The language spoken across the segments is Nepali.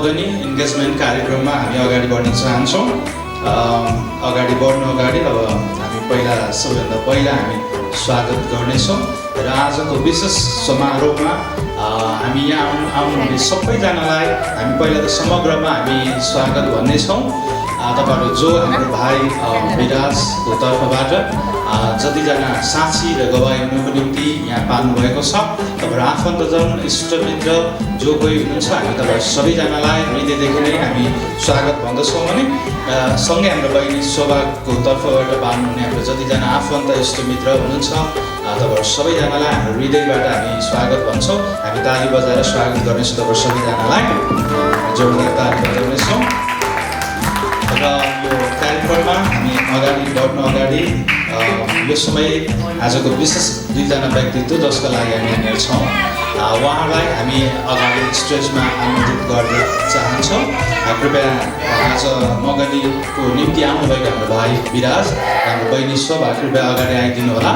मगनी इन्गेजमेन्ट कार्यक्रममा हामी अगाडि बढ्न चाहन्छौँ। अगाडि बढ्नु अगाडि अब हामी सबैभन्दा पहिला हामी स्वागत गर्नेछौँ र आजको विशेष समारोहमा हामी यहाँ आउनुहुने सबैजनालाई हामी पहिला त समग्रमा हामी स्वागत भन्नेछौँ। तपाईहरु जो हाम्रो भाइ विराजको तर्फबाट जतिजना साक्षी र गवाही हुनुको निम्ति यहाँ पाल्नु भएको छ, तपाईहरु आफन्तजन इष्टमित्र जो कोही हुनुहुन्छ हामी तपाईहरु सबैजनालाई हृदयदेखि नै हामी स्वागत भन्दछौँ भने सँगै हाम्रो बहिनी शोभाको तर्फबाट पाल्नुहुने हाम्रो जतिजना आफन्त इष्टमित्र हुनुहुन्छ तपाईहरु सबैजनालाई हाम्रो हृदयबाट हामी स्वागत भन्छौँ। हामी ताली बजाएर स्वागत गर्नेछौँ तपाईहरु सबैजनालाई, जोरदार ताली बजाउनेछौँ। र यो कार्यक्रममा हामी अगाडि बढ्नु अगाडि यो समय आजको विशेष दुईजना व्यक्तित्व जसका लागि हामी यहाँनिर छौँ उहाँलाई हामी अगाडि स्टेजमा आमन्त्रित गर्न चाहन्छौँ। कृपया आज मगनीको निम्ति आउनुभएको हाम्रो भाइ विराज, हाम्रो बहिनी शोभा कृपया अगाडि आइदिनु होला,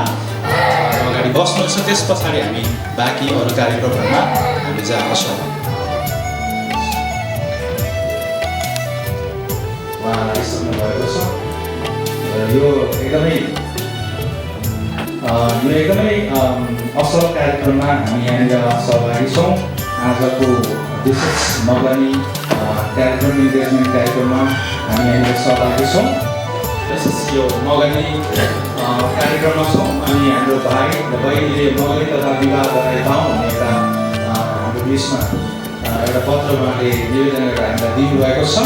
अगाडि बस्नुहुन्छ। त्यस पछाडि हामी बाँकी अरू कार्यक्रमहरूमा हामी जानेछौँ। यो एकदमै असल कार्यक्रममा हामी यहाँनिर सहभागी छौँ। आजको विशेष मगनी कार्यक्रम इन्गेजमेन्ट कार्यक्रममा हामी यहाँनिर सहभागी छौँ। विशेष यो मगनी कार्यक्रममा छौँ अनि हाम्रो भाइ र बहिनीले मगनी तथा विवाह गराइपाउँ भन्ने एउटा हाम्रो बिचमा एउटा पत्र उहाँले निवेदन गरेर हामीलाई दिनुभएको छ।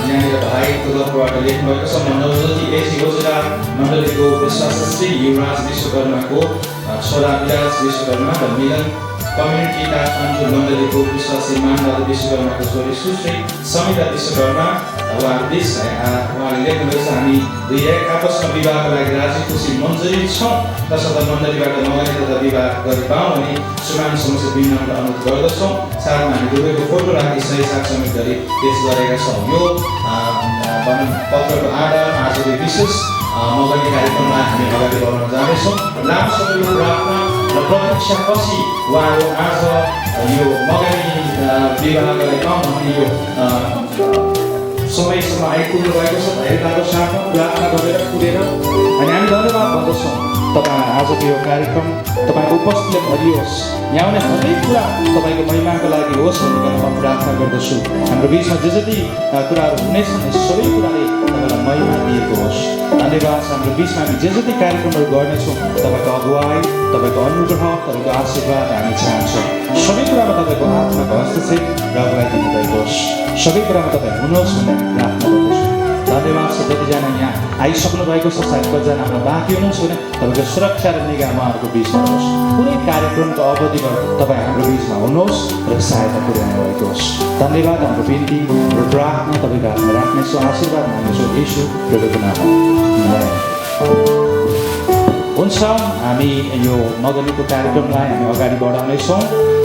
यहाँनिर भाइको तर्फबाट लेख्नुभएको छ, नवज्योति एस योजना मण्डलीको विश्वासश्री युवराज विश्वकर्माको छोरा विराज विश्वकर्मा र मिलन कम्युनिटी काठमाडौँ मण्डलीको विश्वासी मानबहादुर विश्वकर्माको छोरी सुश्री समिता विश्वकर्मा उहाँले लेख्नुभएको छ, हामी दुई आपसमा विवाहको लागि राजी खुसी मन्जुरी छौँ। तसर्थ मण्डलीबाट मगनी तथा विवाह गरिपाउँ भने श्रीमान समक्ष विनम्र अनुरोध गर्दछौँ। साथमा हामी दुवैको फोटो राखी सही सार्वजनिक गरी पेश गरेका छौँ। यो पत्रको आधारमा आजको विशेष मगनी कार्यक्रममा हामी अगाडि बढ्न जानेछौँ। लामो समयको प्रार्थना र प्रतीक्षापछि उहाँहरू आज यो मगनी विवाह गरिपाउँ भन्ने यो समयसम्म आइपुग्नु भएको छ। धैर्यताको साथमा प्रार्थना गरेर पुगेर अनि हामी धन्यवाद भन्दछौँ। तपाईँ आजको यो कार्यक्रम तपाईँको उपस्थितिले भरियोस्, यहाँ आउने हरेक कुरा तपाईँको महिमाको लागि होस् भनेर म प्रार्थना गर्दछु। हाम्रो बिचमा जे जति कुराहरू हुनेछन् सबै कुराले तपाईँलाई महिमा दिएको होस्। धन्यवाद। हाम्रो बिचमा हामी जे जति कार्यक्रमहरू गर्नेछौँ तपाईँको अगुवाई, तपाईँको अनुग्रह, तपाईँको आशीर्वाद हामी चाहन्छौँ। सबै कुरामा तपाईँको आत्माको हस्तक्षेप र अगुवाई दिनुभएको होस्। सबै कुरामा तपाईँ हुनुहोस् भनेर प्रार्थना गर्दछु। धन्यवाद छ। जतिजना यहाँ आइसक्नु भएको छ, सायद कतिजना हाम्रो बाँकी हुनुहुन्छ भने तपाईँको सुरक्षा र निगाह उहाँहरूको बिचमा होस्। कुनै कार्यक्रमको अवधिमा तपाईँ हाम्रो बिचमा हुनुहोस् र सहायता पुर्याउनु भएको होस्। धन्यवाद। हाम्रो बिन्ती र प्रार्थना तपाईँको हातमा राख्नेछौँ। आशीर्वाद माग्नेछौँ यीशु प्रभुको नाममा। हुन्छ, हामी यो मगनीको कार्यक्रमलाई हामी अगाडि बढाउनेछौँ।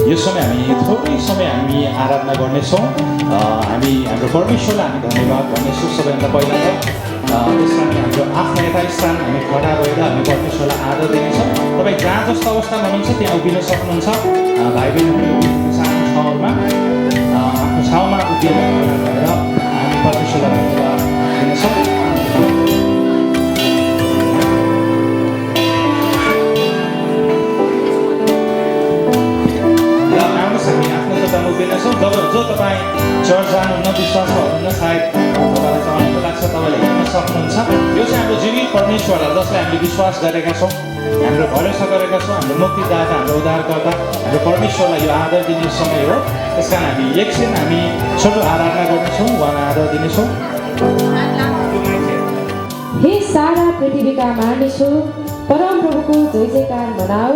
यो समय हामी थोरै समय हामी आराधना गर्नेछौँ। हामी हाम्रो परमेश्वरलाई हामी धन्यवाद भन्नेछौँ। सबैभन्दा पहिला त त्यसमा हाम्रो आफ्नो यथास्थान हामी खडा भएर हामी परमेश्वरलाई आदर दिनेछौँ। तपाईँ जहाँ जस्तो अवस्थामा हुनुहुन्छ त्यहाँ उभिन सक्नुहुन्छ। भाइ बहिनीहरू सानो ठाउँमा आफ्नो ठाउँमा उभिएर भएर हामी परमेश्वरलाई धन्यवाद दिनेछौँ। जो तपाईँ चर्च जानुहुन्न, विश्वासमा हुनुहुन्न, सायद तपाईँलाई चाहिँ अनन्त लाग्छ, तपाईँले हेर्न सक्नुहुन्छ। यो चाहिँ हाम्रो जीवित परमेश्वरलाई जसलाई हामीले विश्वास गरेका छौँ, हाम्रो भरोसा गरेका छौँ, हाम्रो मुक्तिदाता, हाम्रो उद्धारकर्ता, हाम्रो परमेश्वरलाई यो आदर दिने समय हो। त्यस कारण हामी एकछिन हामी छोटो आराधना गर्नेछौँ, उहाँलाई आदर दिनेछौँ। हे सारा पृथ्वीका मानिसहरू, परम प्रभुको जय जयकार मनाऊ,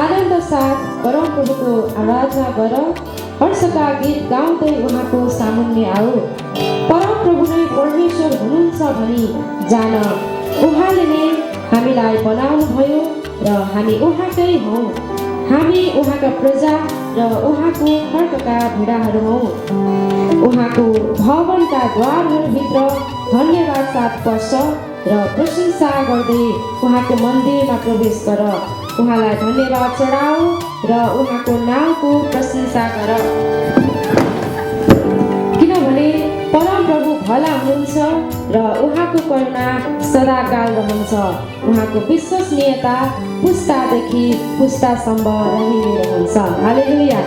आनन्द साथ परम प्रभुको आराधना गर, हर्षका गीत गाउँदै उहाँको सामुन्ने आऊ। परम प्रभु नै परमेश्वर हुनुहुन्छ भनी जान, उहाँले नै हामीलाई बनाउनु भयो र हामी उहाँकै हौँ। हामी उहाँका प्रजा र उहाँको खड्गका भिडाहरू हौँ। उहाँको भवनका द्वारहरूभित्र धन्यवाद साथ पस्छ र प्रशंसा गर्दै उहाँको मन्दिरमा प्रवेश गर। उहाँलाई धन्यवाद चढाऊ र उहाँको नामको प्रशंसा गर। भला हुनुहुन्छ र उहाँको करुणा सदाकाल रहन्छ। उहाँको विश्वसनीयता पुस्तादेखि पुस्तासम्म रहिरहन्छ। हालेलुया।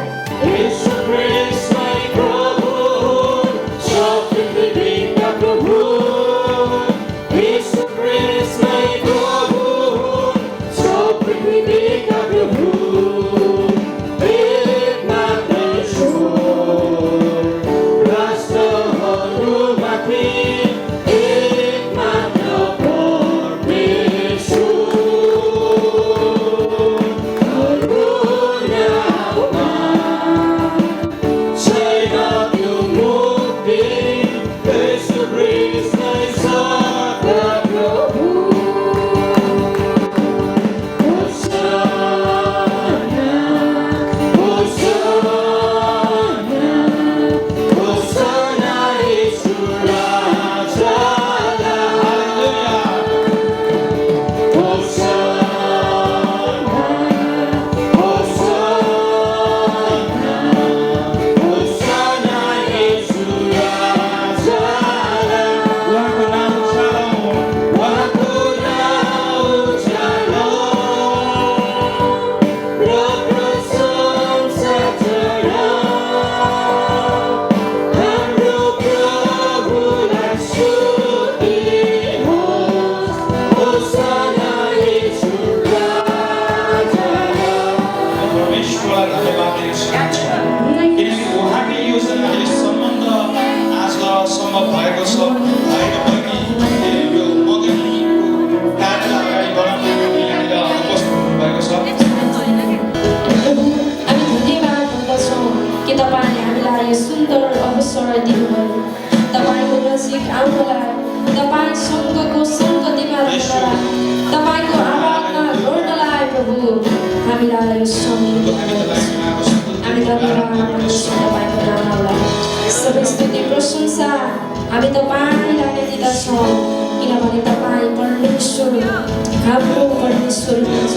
हामी तपाईलाई दिदछौँ किनभने तपाईँ परमेश्वर हाम्रो परमेश्वर हुनुहुन्छ।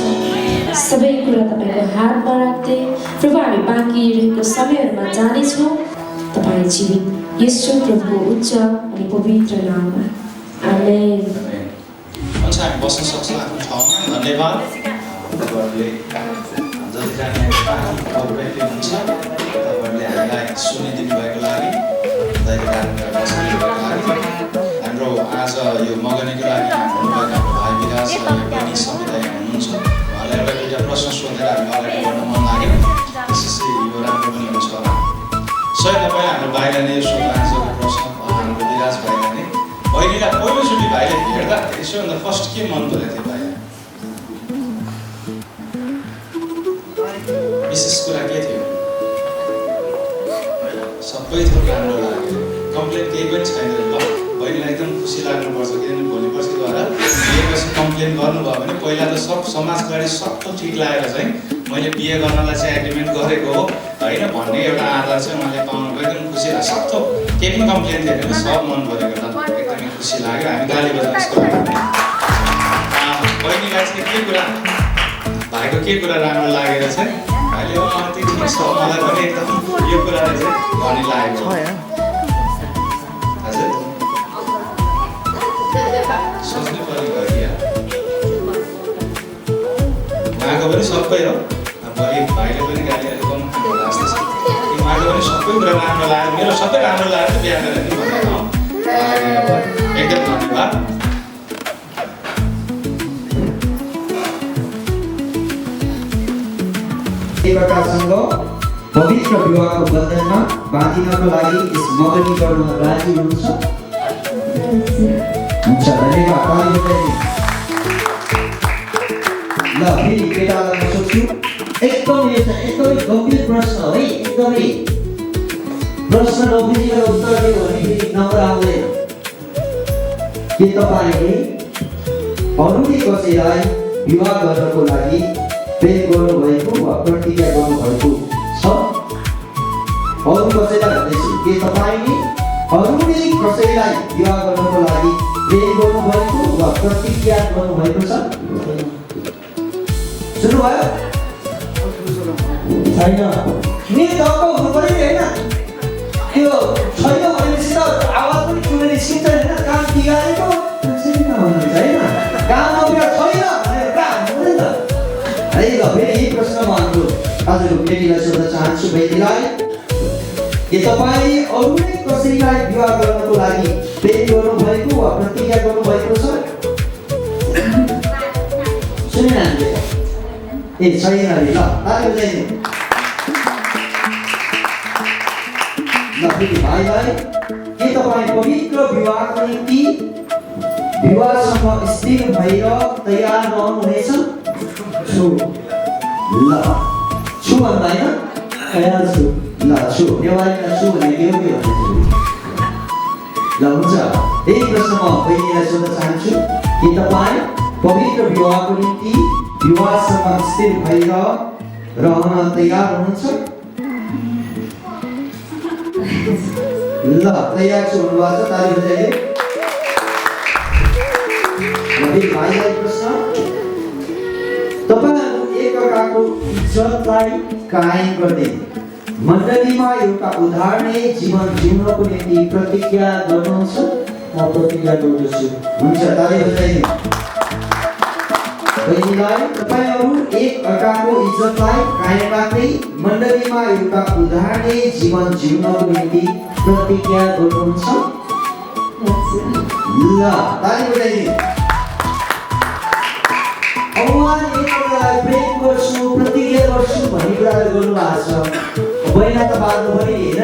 सबै कुरा तपाईको हातमा राख्दै प्रभु हामी बाँकी रहेको समयहरूमा जानेछौँ तपाईँ जीवित येशू प्रभुको उच्च अनि पवित्र नाममा आमेन। हुन्छ हामी बस्न सक्छौँ आफ्नो ठाउँमा। धन्यवाद। तपाईँहरूले जतिजना हुन्छ तपाईँहरूले हामीलाई सुनिदिनु भएको लागि हाम्रो आज यो मगनीको लागि हुनुभएको भाइ विकास बहिनी समुदाय हुनुहुन्छ। उहाँलाई एउटा दुईवटा प्रश्न सोधेर हामी अगाडि बढ्न मन लाग्यो। त्यसपछि यो राम्रो पनि हुन्छ होला। सायद तपाईँले हाम्रो भाइलाई नै यो सोध्न आजको प्रश्न हाम्रो विराज भाइलाई नै बहिनीलाई पहिलोचोटि भाइले भेट्दा यसोभन्दा फर्स्ट के मन परेको थियो भाइलाई? विशेष कुरा के थियो? सबै थोक राम्रो लाग्यो। कम्प्लेन केही पनि छैन। ल बहिनीलाई एकदम खुसी लाग्नुपर्छ किनभने भोलि पर्सि गएर बिहेपछि कम्प्लेन गर्नुभयो भने पहिला त सब समाजबारे सबको ठिक लागेर चाहिँ मैले बिहे गर्नलाई चाहिँ एग्रिमेन्ट गरेको हो होइन भन्ने एउटा आधार चाहिँ उहाँले पाउनुभयो। एकदम खुसी लाग्यो। सक्थो केही पनि कम्प्लेन थियो भने सब मन परेको एकदमै खुसी लाग्यो। हामी गाली बजाउँ यस्तो बहिनीलाई चाहिँ के कुरा भाइको के कुरा राम्रो लागेर चाहिँ भाइले ठिक छ मलाई पनि एकदम यो कुराले चाहिँ भन्ने लागेको हजुर सोच्नु पर्ने भयो कि उहाँको पनि सबै हो। भोलि भाइले पनि गालीहरू गर्नु जस्तो छ कि उहाँको पनि सबै कुरा राम्रो लाग्यो मेरो सबै राम्रो लाग्यो बिहा गरेर नि भनेर एकदम धन्यवाद। सेवकासँग पवित्र विवाहको बन्धनमा बाँधिनको लागि यस मगनी गर्न राजी हुनुहुन्छ? हुन्छ धन्यवाद। ल फेरि केटालाई म सोध्छु एकदम यो चाहिँ एकदमै गम्भीर प्रश्न है। एकदमै प्रश्न नबुझेर उत्तर दियो भने फेरि नम्बर आउँदैन। के तपाईँले अरूले कसैलाई विवाह गर्नको लागि प्रेम गर्नुभएको वा प्रतिज्ञा गर्नुभएको छ? अरू कसैलाई भन्दैछु के तपाईँले अरूले कसैलाई विवाह गर्नको लागि प्रेम गर्नुभएको वा प्रतिज्ञा गर्नुभएको छ? सुन्नुभयो? छैन। नि दक्क हुनु पर्यो नि होइन? त्यो छैन भनेपछि त आवाज पनि सुन्ने बहिनीलाई के तपाईँ अरू नै कसैलाई विवाह गर्नको लागि प्रेम गर्नुभएको वा प्रतिज्ञा गर्नुभएको छ? सुनेन हामीले? ए छैन अरे ल ताली बजाइदिनु। ल फेरि भाइलाई के तपाईँ पवित्र विवाहको निम्ति विवाहसम्म स्थिर भएर तयार रहनुहुनेछ? छु ल छु भन्दा होइन तयार छु ल छु नेवारीमा छु भने के हो ल हुन्छ। यही प्रश्न म बहिनीलाई सोध्न चाहन्छु कि तपाईँ पवित्र विवाहको निम्ति विवाहसम्म स्थिर भएर रहन तयार हुनुहुन्छ? ल तयार छु भन्नुभएको छ ताली बजाइदिए। फेरि भाइलाई प्रश्न तपाईहरु एकअर्काको इज्जतलाई कायम गर्दै मण्डलीमा एउटा उदाहरणीय जीवन जिउनको निम्ति प्रतिज्ञा गर्नुहुन्छ? म प्रतिज्ञा गर्दछु। हुन्छ ताली बजाइदिनु। बहिनीलाई तपाईहरु एकअर्काको इज्जतलाई कायम राख्दै मण्डलीमा एउटा उदाहरणीय जीवन जिउनको निम्ति प्रतिज्ञा गर्नुहुन्छ? ल ताली बजाइदिनु। उहाँले एकअर्कालाई प्रेम गर्छु प्रतिज्ञा गर्छु भन्ने कुराहरू गर्नुभएको छ। बहिना त बाँध्नु पनि होइन,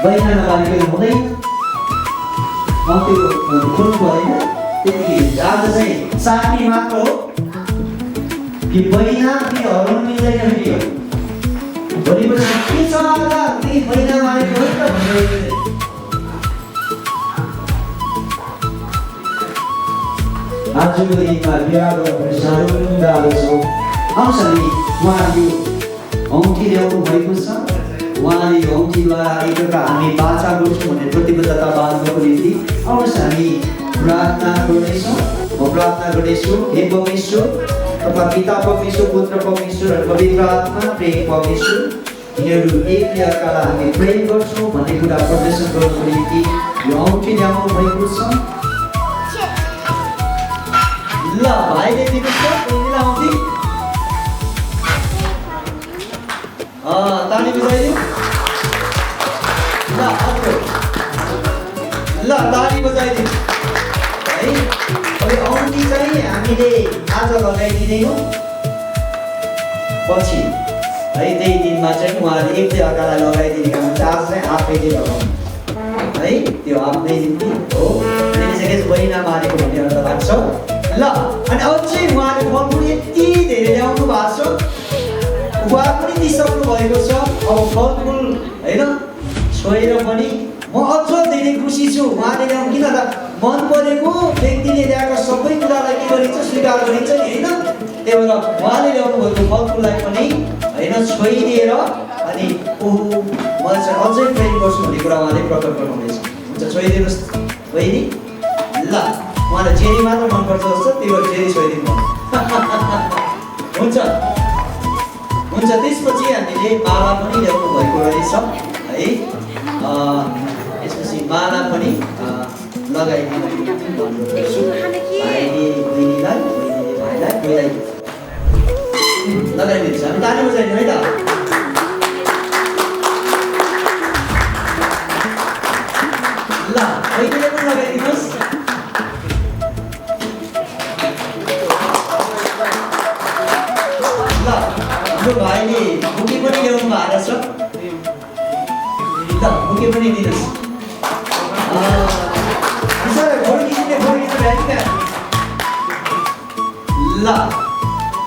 बहिना नबाँधेको हुँदैन, त्यो खोल्नु परेन। त्यतिखेर आज चाहिँ साथी मात्र हो कि बहिना कि हराउनु मिल्दैन फेरि हो। भोलिपल्ट के छ आधा त्यही बहिना मारेको हो त भन्दै आजको दिनमा बिहा गर्नु साह्रो गाह्रो छ। आउँछ नि उहाँले औँठी ल्याउनु भएको छ। उहाँले औँठीद्वारा एकअर्का हामी बाचा गर्छौँ भन्ने प्रतिबद्धता बाँध्नको निम्ति आउनुहोस् हामी प्रार्थना गर्नेछौँ। म प्रार्थना गर्नेछु। हे परमेश्वर, तपाईँ पिता परमेश्वर, पुत्र परमेश्वर र पवित्र आत्मा प्रेम परमेश्वर, यिनीहरू एकले अर्कालाई हामी प्रेम गर्छौँ भन्ने कुरा प्रदर्शन गर्नको निम्ति यो औँठी ल्याउनु भएको छ। ल भाइले दिनुहोस् त औँठी। ताली बजाइदिउँ। ल अर्को ल ताली बजाइदिउँ है। अब औँठी चाहिँ हामीले आज लगाइदिँदैनौँ, पछि है त्यही दिनमा चाहिँ उहाँले एकले अर्कालाई लगाइदिने काम हुन्छ। आज चाहिँ आफैले लगाउनु है, त्यो आफ्नै निम्ति हो। त्यसैले बहिना मारेको भन्ने अर्थ लाग्छ। ल अनि अझै उहाँले फलफुल यति धेरै ल्याउनु भएको छ, उपहार पनि दिइसक्नु भएको छ। अब फलफुल होइन छोएर पनि म अझ धेरै खुसी छु। उहाँले ल्याउनु किन त मन परेको व्यक्तिले ल्याएको सबै कुरालाई के गरिन्छ, स्वीकार गरिन्छ नि होइन। त्यही भएर उहाँले ल्याउनु भएको फलफुललाई पनि होइन छोइदिएर अनि ओहो मलाई चाहिँ अझै प्रेम गर्छु भन्ने कुरा उहाँले प्रकट गर्नुहुनेछ। हुन्छ छोइदिनुहोस् बहिनी। ल उहाँलाई चेरी मात्र मनपर्छ जस्तो, त्यही भएर चेरी छोइदिनु हुन्छ। हुन्छ त्यसपछि हामीले माला पनि ल्याउनु भएको रहेछ है। त्यसपछि माला पनि लगाइदिनु भन्नुपर्छु। भाइले बहिनीलाई, बहिनीले भाइलाई, पहिलाई लगाइदिन्छ। हामी ताली बजाइदिउँ है त। ल बहिनीले पनि लगाइदिनुहोस्। भाइले बुके पनि ल्याउनु भएको छ। ल बुके पनि दिनुहोस्। ल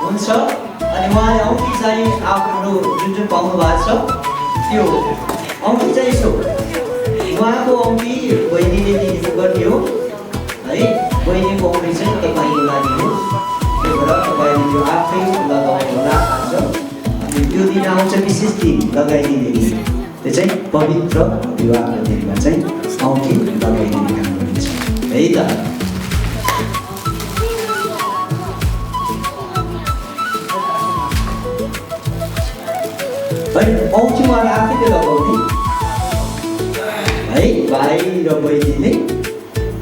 हुन्छ। अनि उहाँले औँठी चाहिँ आफ्नो जुन जुन पाउनु भएको छ त्यो औँठी चाहिँ यसो उहाँको औँठी बहिनीले दिनु गर्ने हो है। बहिनीको औँठी चाहिँ तपाईँको लागि हो। त्यही भएर तपाईँले त्यो आफै लगाउनु होला। आज त्यो दिन आउँछ विशेष दिन लगाइदिने दिन, त्यो चाहिँ पवित्र विवाहको दिनमा चाहिँ औँठी लगाइदिने काम गरिन्छ है त। औँठी उहाँले आफैले लगाउने है भाइ र बहिनीले।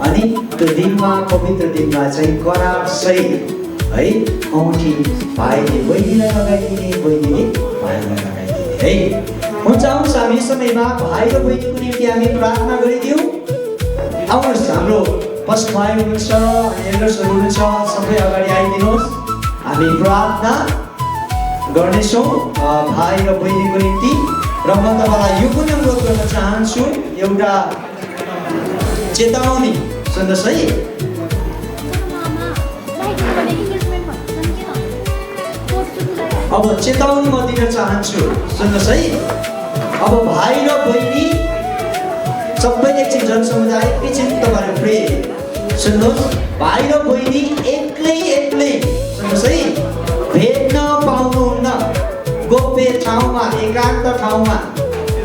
अनि त्यो दिनमा पवित्र दिनमा चाहिँ करार सहित है औँठी भाइले बहिनीलाई लगाइदिने, बहिनीले भाइलाई लगाइदिने है। हुन्छ आउनुहोस् हामी यस समयमा भाइ र बहिनीको निम्ति हामी प्रार्थना गरिदिउँ। आउनुहोस् हाम्रो फर्स्ट भाइ हुनुहुन्छ अनि एल्डर्सहरू हुनुहुन्छ, सबै अगाडि आइदिनुहोस्। हामी प्रार्थना गर्नेछौँ भाइ र बहिनीको निम्ति। र म तपाईँलाई यो पनि अनुरोध गर्न चाहन्छु, एउटा चेतावनी सुन्नुहोस् है। अब चेतावनी म दिन चाहन्छु, सुन्नुहोस् है। अब भाइ र बहिनी सबै एकछिन जनसमुदाय एकछिन तपाईँहरू प्रे सुन्नुहोस्। भाइ र बहिनी एक्लै एक्लै सुन्नुहोस् है, भेट्न पाउनुहुन्न। गोप्य ठाउँमा, एकान्त ठाउँमा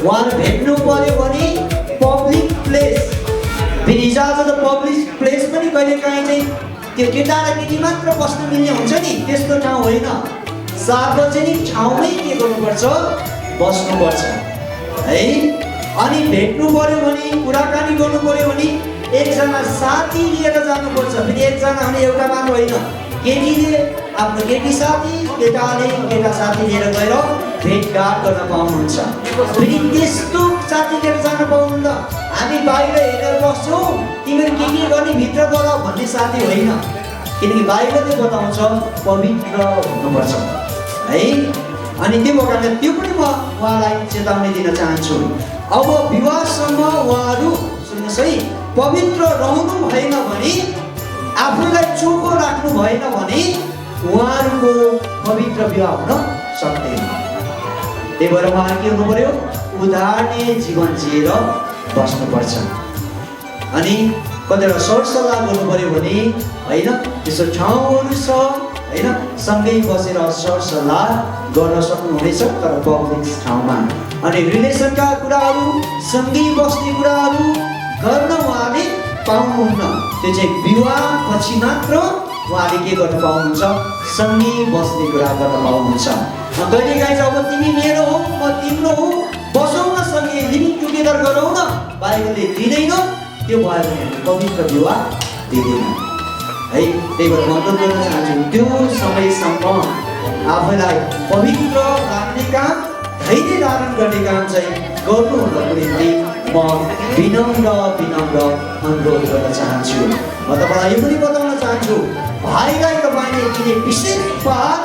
उहाँहरू भेट्नु पर्यो भने पब्लिक प्लेस, फेरि इजाजत पब्लिक प्लेस पनि कहिले काहीँ चाहिँ त्यो केटा र केटी मात्र बस्न मिल्ने हुन्छ नि, त्यस्तो ठाउँ होइन। सार्वजनिक ठाउँमै के गर्नुपर्छ, बस्नुपर्छ है। अनि भेट्नु पर्यो भने, कुराकानी गर्नु पर्यो भने एकजना साथी लिएर जानुपर्छ। फेरि एकजना भने एउटा मात्र होइन, केटीले आफ्नो केटी साथी, केटाले केटा साथी लिएर गएर भेटघाट गर्न पाउनुहुन्छ। फेरि त्यस्तो साथी लिएर जान पाउनुहुन्न। हामी बाहिर हेरेर बस्छौँ, तिमीहरू के गर्ने भित्र गर भन्ने साथी होइन। किनकि बाइबलले बताउँछ पवित्र हुनुपर्छ है। अनि त्यो कारणले त्यो पनि म उहाँलाई चेतावनी दिन चाहन्छु। अब विवाहसम्म उहाँहरू सुन्नुहोस् है, पवित्र रहनु भएन भने, आफूलाई चोखो राख्नु भएन भने उहाँहरूको पवित्र विवाह हुन सक्दैन। त्यही भएर उहाँहरू के हुनु पर्यो, उदाहरणीय जीवन जिएर बस्नुपर्छ। अनि कतिवटा सरसल्लाह गर्नु पर्यो भने होइन, त्यसो ठाउँहरू छ होइन, सँगै बसेर सरसल्लाह गर्न सक्नुहुनेछ, तर पब्लिक ठाउँमा। अनि रिलेसनका कुराहरू, सँगै बस्ने कुराहरू गर्न उहाँले पाउनुहुन्न। त्यो चाहिँ विवाह पछि मात्र उहाँले के गर्न पाउनुहुन्छ, सँगै बस्ने कुरा गर्न पाउनुहुन्छ। कहिले काहीँ अब तिमी मेरो हो, म तिम्रो हो, बसौँ न सँगै, लिभिङ टुगेदर गरौँ न, बाइबलले दिँदैन। त्यो भयो भने पवित्र विवाह दिँदैन है। त्यही भएर म अनुरोध गर्न चाहन्छु, त्यो समयसम्म आफूलाई पवित्र राख्ने काम, धैर्य धारण गर्ने काम चाहिँ गर्नुहुनको निम्ति म विनम्र अनुरोध गर्न चाहन्छु। म तपाईँलाई यो पनि बताउन चाहन्छु, भाइलाई तपाईँले दिने विशेष उपहार,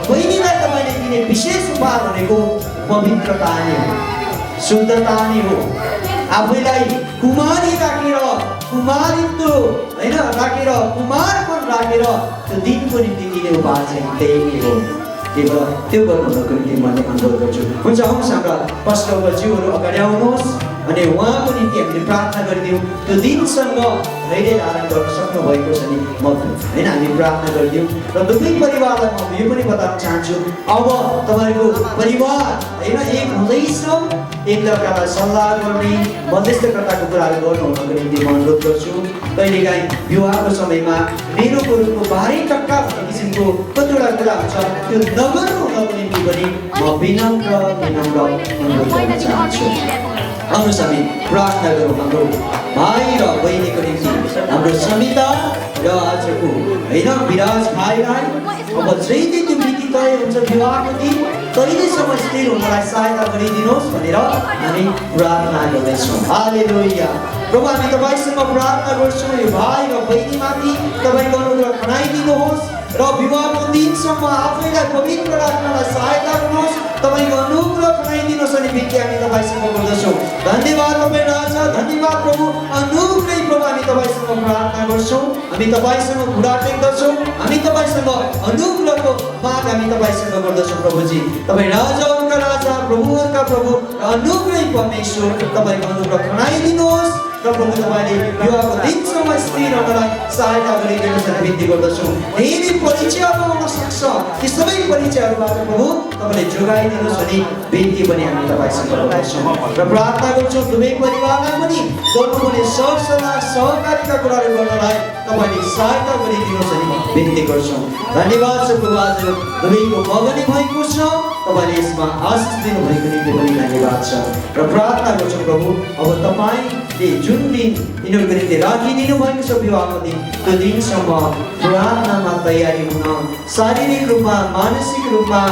बहिनीलाई तपाईँले दिने विशेष उपहार भनेको पवित्रता नै हो, शुद्धता नै हो। आफैलाई कुमारी राखेर, कुमारित्व होइन राखेर, कुमारपन राखेर त्यो दिनको निम्ति दिने उपहार चाहिँ त्यही नै हो। त्यही भएर त्यो गर्नुहुनको निम्ति मैले अनुरोध गर्छु। हुन्छ, आउनुहोस् हाम्रा पास्टरज्यूहरू अगाडि आउनुहोस् अनि उहाँको निम्ति हामीले प्रार्थना गरिदिउँ। त्यो दिनसँग धैर्य धारण गर्न सक्नुभएको छ नि म होइन, हामी प्रार्थना गरिदिउँ। र दुवै परिवारलाई म यो पनि बताउन चाहन्छु, अब तपाईँहरूको परिवार होइन एक हुँदैछ, एकअर्कालाई सल्लाह गर्ने, मध्यस्थकर्ताको कुराहरू गर्नुहुनको निम्ति म अनुरोध गर्छु। कहिलेकाहीँ विवाहको समयमा मेरो गुरुको बाह्रै टक्का भन्ने किसिमको कतिवटा कुरा हुन्छ, त्यो नगर्नुको निम्ति पनि म विनम्र अनुरोध गर्न चाहन्छु। आउनुहोस् हामी प्रार्थना गरौँ हाम्रो भाइ र बहिनीको निम्ति, हाम्रो समिता र आजको होइन विराज भाइलाई। अब जहिले त्यो मिति तय हुन्छ विवाहको दिन, तहिलेसम्म स्थिर हुनलाई सहायता गरिदिनुहोस् भनेर हामी प्रार्थना गर्दैछौँ। हालेलुया। प्रभु, हामी तपाईँसँग प्रार्थना गर्छौँ, यो भाइ र बहिनीमाथि तपाईँको अनुग्रह खनाइदिनुहोस् र विवाहको दिनसम्म आफैलाई पवित्र राख्नलाई सहायता गर्नुहोस्। तपाईँको अनुग्रह खनाइदिनुहोस् अनि बिन्ती हामी तपाईँसँग गर्दछौँ। धन्यवाद तपाईँ राजा, धन्यवाद प्रभु। अनुग्रह प्रभु, हामी तपाईँसँग प्रार्थना गर्छौँ, हामी तपाईँसँग घुँडा टेक्दछौँ, हामी तपाईँसँग अनुग्रहको माग हामी तपाईँसँग गर्दछौँ। प्रभुजी, तपाईँ राजाहरूका राजा, प्रभुहरूका प्रभु, अनुग्रह परमेश्वर, तपाईँको अनुग्रह खनाइदिनुहोस् र प्रभु तपाईँले विवाहको दिनसम्म स्थिर हुनलाई सहायता गरिदिनुहोस् अनि बिन्ती गर्दछौँ। धेरै परिचयहरू आउन सक्छ, ती सबै परिचयहरूबाट प्रभु तपाईँले जोगाइदिनुहोस् भने बिन्ती पनि हामी तपाईँसँग गर्दछौँ र प्रार्थना गर्छौँ। दुवै परिवारलाई पनि गर्नुपर्ने सरसल्लाह सहकारीका कुराहरू गर्नलाई तपाईँले सहायता गरिदिनुहोस् अनि बिन्ती गर्छौँ। धन्यवाद छ प्रभु, आज दुवैको मगनी भएको छ, तपाईँले यसमा आशिष दिनुभएको निम्ति पनि धन्यवाद छ र प्रार्थना गर्छौँ प्रभु। अब तपाईँ जुन दिन यिनीहरूको निम्ति राखिदिनु भएको छ विवाहको दिन त्यो दिनसम्म प्रार्थनामा तयारी हुन शारीरिक रूपमा मानसिक रूपमा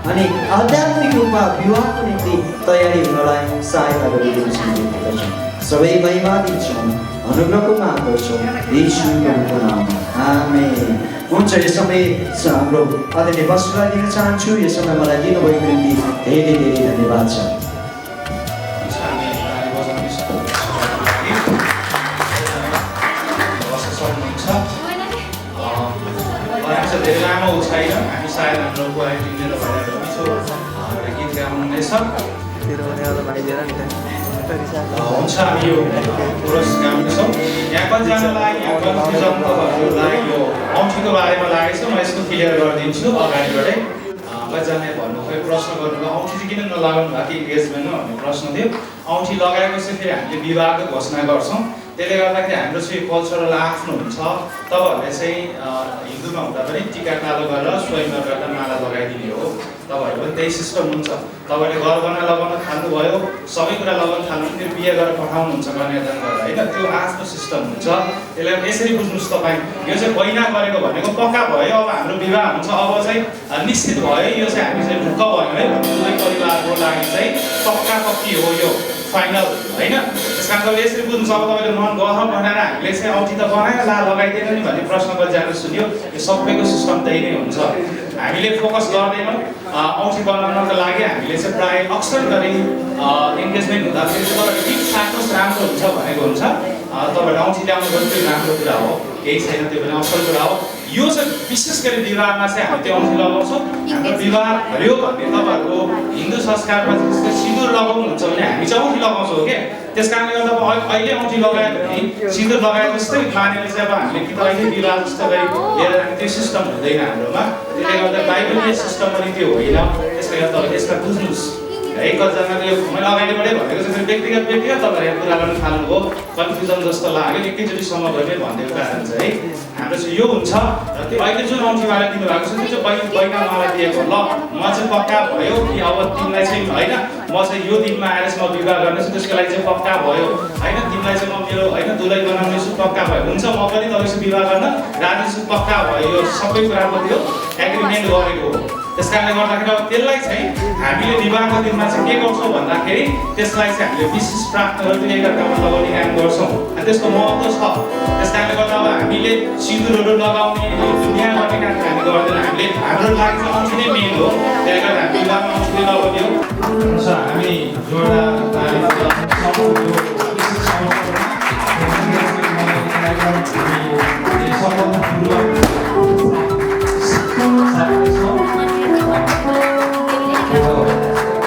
अनि आध्यात्मिक रूपमा विवाहको निम्ति तयारी हुनलाई सहायता गरिदिनु सक्नुहुन्छ सबै महिमा दिन्छौँ अनुग्रहको माग गर्छौँ यीशुको नाममा आमेन हुन्छ यो समय हाम्रो आदरणीय वस्त्रलाई दिन चाहन्छु यो समय मलाई दिनुभएको निम्ति धेरै धेरै धन्यवाद छ धेरै लामो छैन हामी सायद हाम्रो क्वालिटी लिएर भएर पिछो गीत गाउनुहुनेछ हुन्छ हामी यो कोरस गाउनेछौँ यहाँ कतिजनालाई यहाँ कन्फ्युजन तपाईँहरूलाई यो औँठीको बारेमा लागेको छ म यसको क्लियर गरिदिन्छु अगाडिबाटै कतिजनाले भन्नुभयो प्रश्न गर्नुभयो औँठी चाहिँ किन नलगाउनु भएको इङ्गेजमेन्टमा भन्ने प्रश्न थियो औँठी लगाएपछि फेरि हामीले विवाहको घोषणा गर्छौँ त्यसले गर्दाखेरि हाम्रो चाहिँ कल्चरल आफ्नो हुन्छ तपाईँहरूले चाहिँ हिन्दूमा हुँदा पनि टिका कालो गरेर स्वयंवर गरेर माला लगाइदिने हो तपाईँहरू पनि त्यही सिस्टम हुन्छ तपाईँले गरगहना लगाउन थाल्नुभयो सबै कुरा लगाउन थाल्नु त्यो बिहे गरेर पठाउनुहुन्छ कन्यादान गरेर होइन त्यो आफ्नो सिस्टम हुन्छ त्यसले यसरी बुझ्नुहोस् तपाईँ यो चाहिँ बैना गरेको भनेको पक्का भयो अब हाम्रो विवाह हुन्छ अब चाहिँ निश्चित भयो यो चाहिँ हामी चाहिँ ढुक्क भयो है दुवै परिवारको लागि चाहिँ पक्का पक्की हो यो फाइनल होइन त्यस कारण तपाईँले यसरी बुझ्नु अब तपाईँले मन गहर बनाएर हामीले चाहिँ औँठी त बनाएर लगाइदिएन नि भन्ने प्रश्न गरिजानु सुन्यो यो सबैको सिस्टम त्यही नै हुन्छ हामीले फोकस गर्दैनौँ औँठी बनाउनको लागि हामीले चाहिँ प्रायः अक्सर गरी इन्गेजमेन्ट हुँदाखेरि तपाईँहरू टिप साट्नुहोस् राम्रो हुन्छ भनेको हुन्छ तपाईँहरू औँठी ल्याउनु पनि त्यो राम्रो कुरा हो केही छैन त्यो पनि असल कुरा हो यो चाहिँ विशेष गरी विवाहमा चाहिँ हामी त्यो औँठी लगाउँछौँ हाम्रो विवाह भयो भने तपाईँहरूको हिन्दू संस्कारमा जस्तै सिन्दुर लगाउनुहुन्छ भने हामी चाहिँ औँठी लगाउँछौँ क्या त्यस कारणले गर्दा अब अहिले औँठी लगायो भने सिन्दुर लगाए जस्तै मानेर चाहिँ अब हामीले कि त अहिले विवाह जस्तो गरी लिएर जाने त्यो सिस्टम हुँदैन हाम्रोमा त्यसले गर्दा बाइबलीय सिस्टम पनि त्यो होइन त्यसले गर्दा तपाईँले यसमा बुझ्नुहोस् है कतिजनाले यो मैले अगाडिबाटै भनेको चाहिँ व्यक्तिगत तपाईँहरू यहाँ कुरा गर्न थाल्नुभयो कन्फ्युजन जस्तो लाग्यो एकैचोटिसम्म गयो भनिदिएको कारण चाहिँ है हाम्रो चाहिँ यो हुन्छ र त्यो अहिले जुन औँठीवाला दिनुभएको छ त्यो चाहिँ बैना मलाई दिएको ल म चाहिँ पक्का भयो कि अब तिमीलाई चाहिँ होइन म चाहिँ यो दिनमा आएर चाहिँ म विवाह गर्नेछु त्यसको लागि चाहिँ पक्का भयो होइन तिमीलाई चाहिँ म मेरो होइन दुलै बनाउनेछु पक्का भयो हुन्छ म पनि तपाईँसँग विवाह गर्न राजी छु पक्का भयो यो सबै कुराको त्यो एग्रिमेन्ट गरेको हो त्यस कारणले गर्दाखेरि अब त्यसलाई चाहिँ हामीले विवाहको दिनमा चाहिँ के गर्छौँ भन्दाखेरि त्यसलाई चाहिँ हामीले विशेष प्रार्थनाहरू पनि एकअर्कामा लगाउने काम गर्छौँ अनि त्यसको महत्त्व छ त्यस कारणले गर्दा अब हामीले सिन्दुरहरू लगाउने दुनियाँ गर्ने काम हामी गर्दैन हामीले हाम्रो लागि चाहिँ औँठी नै मेन हो त्यसले गर्दा हामी विवाहमा औँठी लगाउने हो हुन्छ हामी जोडा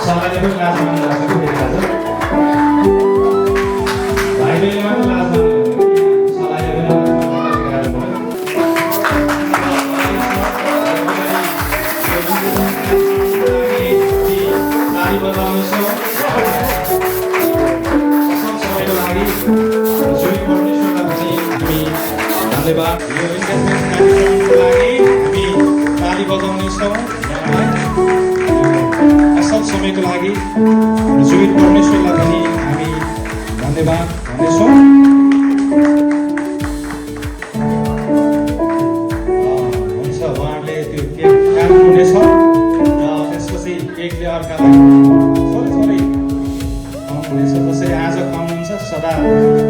समाजले पनि लाज मान्नु लाग्छ कि भाइ बहिनी मात्र लाज मान्नु समाजले पनि ताली बजाउनेछौँ सबैको लागि जोइ परमेश्वरलाई पनि हामी धन्यवाद यो इन्भेस्टमेन्ट कार्यक्रमको लागि हामी ताली बजाउनेछौँ असल समयको लागि जोइ परमेश्वरलाई पनि हामी धन्यवाद भन्नेछौँ हुन्छ उहाँहरूले त्यो केक काट्नुहुनेछ र त्यसपछि केकले अर्कालाई थोरै थोरै खुवाउनुहुनेछ जसरी आज खुवाउनुहुन्छ सदा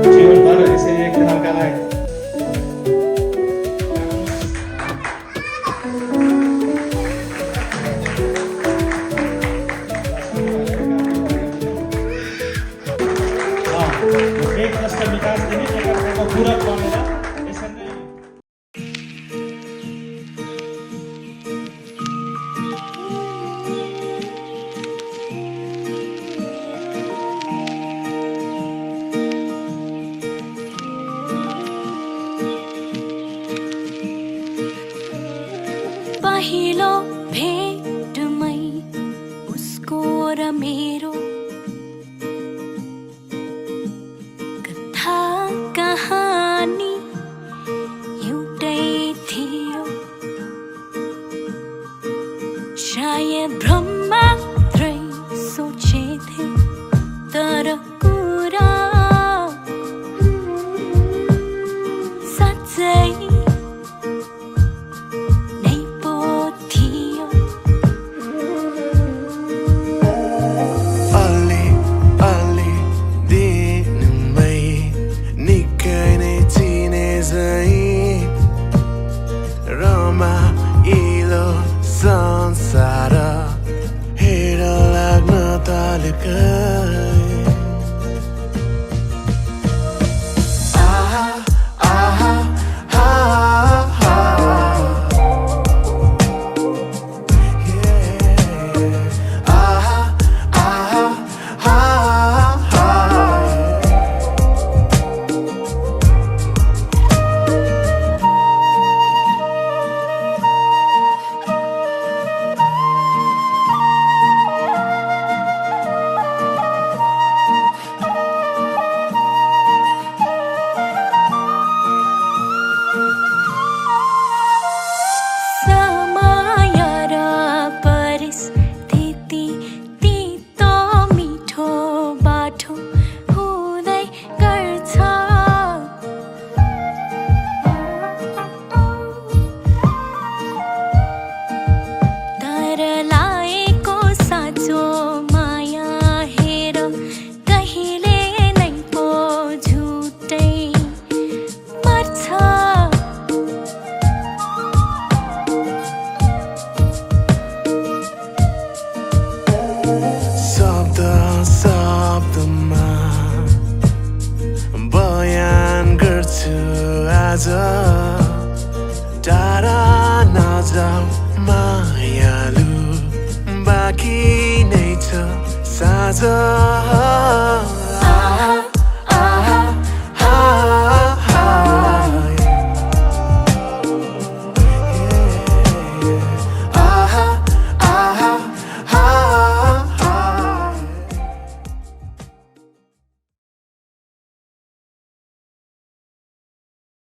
जीवनभर यसरी एकले अर्कालाई विकास दिने एकअर्काको पूरक बनेर यसरी नै पहिलो भेटमै उसको र मेरो कथा कहानी आज टाढा नजाऊ मायालु बाँकी नै छ साँझ